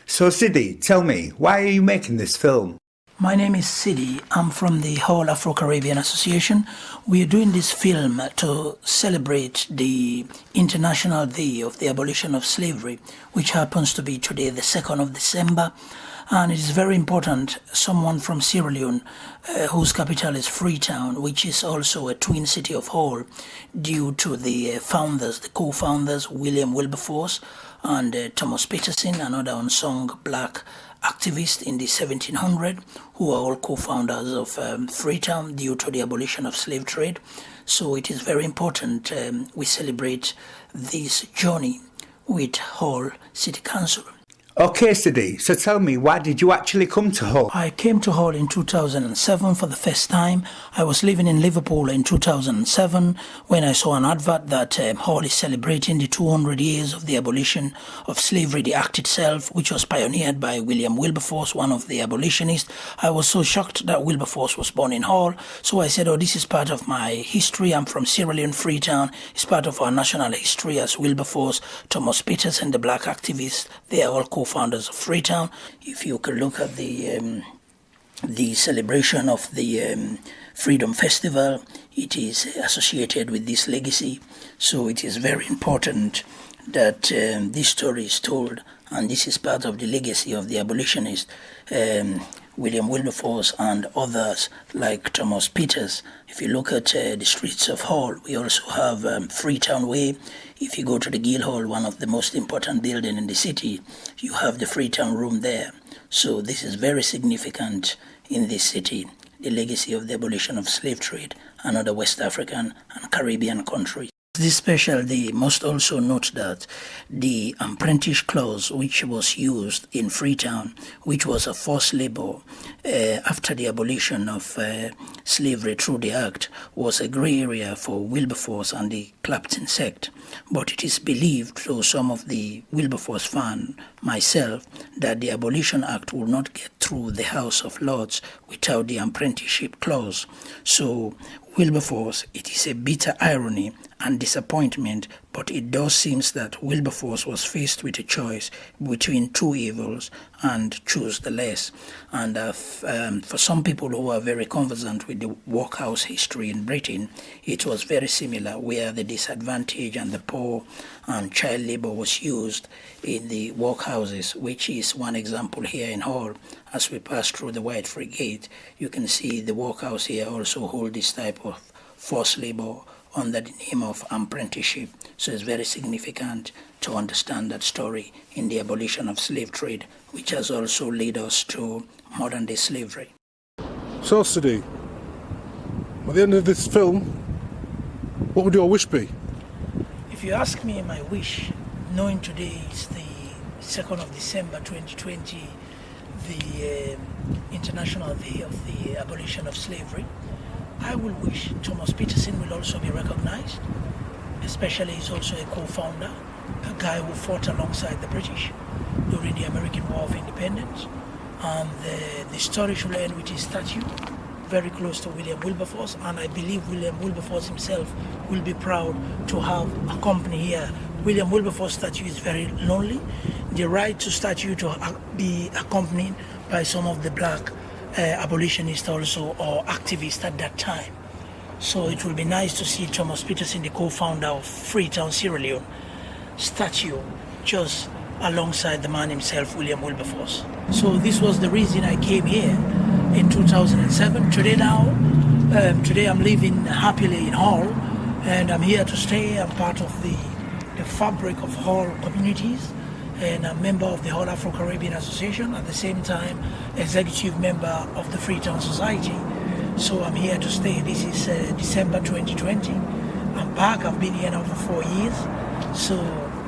So Sidi, tell me, why are you making this film? My name is Sidi. I'm from the whole Afro-Caribbean Association. We are doing this film to celebrate the International Day of the Abolition of Slavery, which happens to be today, the 2nd of December. And it is very important, someone from Sierra Leone, whose capital is Freetown, which is also a twin city of Hull, due to the founders, the co-founders, William Wilberforce and Thomas Peterson, another unsung black activist in the 1700s, who are all co-founders of Freetown due to the abolition of slave trade. So it is very important we celebrate this journey with Hull City Council. Okay, Sidi, so tell me, why did you actually come to Hull? I came to Hull in 2007 for the first time. I was living in Liverpool in 2007 when I saw an advert that Hull is celebrating the 200 years of the abolition of slavery, the act itself, which was pioneered by William Wilberforce, one of the abolitionists. I was so shocked that Wilberforce was born in Hull, so I said, oh, this is part of my history. I'm from Sierra Leone, Freetown. It's part of our national history as Wilberforce, Thomas Peterson, the black activist. They are all co-founders of Freetown. If you could look at the celebration of the Freedom Festival, it is associated with this legacy. So it is very important that this story is told, and this is part of the legacy of the abolitionists, William Wilberforce and others like Thomas Peters. If you look at the streets of Hull, we also have Freetown Way. If you go to the Guildhall, one of the most important buildings in the city, you have the Freetown Room there. So this is very significant in this city, the legacy of the abolition of slave trade and other West African and Caribbean countries. This special day must also note that the apprentice clause, which was used in Freetown, which was a forced labor after the abolition of slavery through the Act, was a grey area for Wilberforce and the Clapton sect. But it is believed, through some of the Wilberforce fans, myself, that the Abolition Act will not get through the House of Lords without the apprenticeship clause. So Wilberforce, it is a bitter irony and disappointment, but it does seem that Wilberforce was faced with a choice between two evils and chose the less. And for some people who are very conversant with the workhouse history in Britain, it was very similar, where the disadvantaged and the poor and child labor was used in the workhouses, which is one example here in Hull. As we pass through the White Frigate, you can see the workhouse here also hold this type of forced labor under the name of apprenticeship. So it's very significant to understand that story in the abolition of slave trade, which has also led us to modern day slavery. So Sidi, at the end of this film, what would your wish be? If you ask me my wish, knowing today is the 2nd of December 2020, the International Day of the Abolition of Slavery, I will wish Thomas Peterson will also be recognized, especially he's also a co-founder, a guy who fought alongside the British during the American War of Independence. And the story should end with his statue, very close to William Wilberforce, and I believe William Wilberforce himself will be proud to have a company here. William Wilberforce statue is very lonely. The right to statue to be accompanied by some of the black abolitionists also, or activists at that time. So it will be nice to see Thomas Peterson, the co-founder of Freetown, Sierra Leone, statue just alongside the man himself, William Wilberforce. So this was the reason I came here in 2007. Today I'm living happily in Hull, and I'm here to stay. I'm part of the fabric of Hull communities, and a member of the Hull Afro-Caribbean Association, at the same time executive member of the Freetown Society. So I'm here to stay. This is December 2020. I'm back. I've been here now for 4 years, so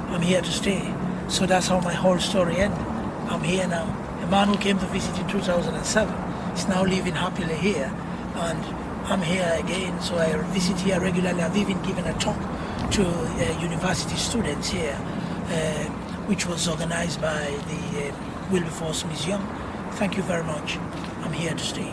I'm here to stay. So that's how my whole story ended. I'm here now. A man who came to visit in 2007 is now living happily here, and I'm here again, so I visit here regularly. I've even given a talk to university students here, which was organized by the Wilberforce Museum. Thank you very much. I'm here to stay.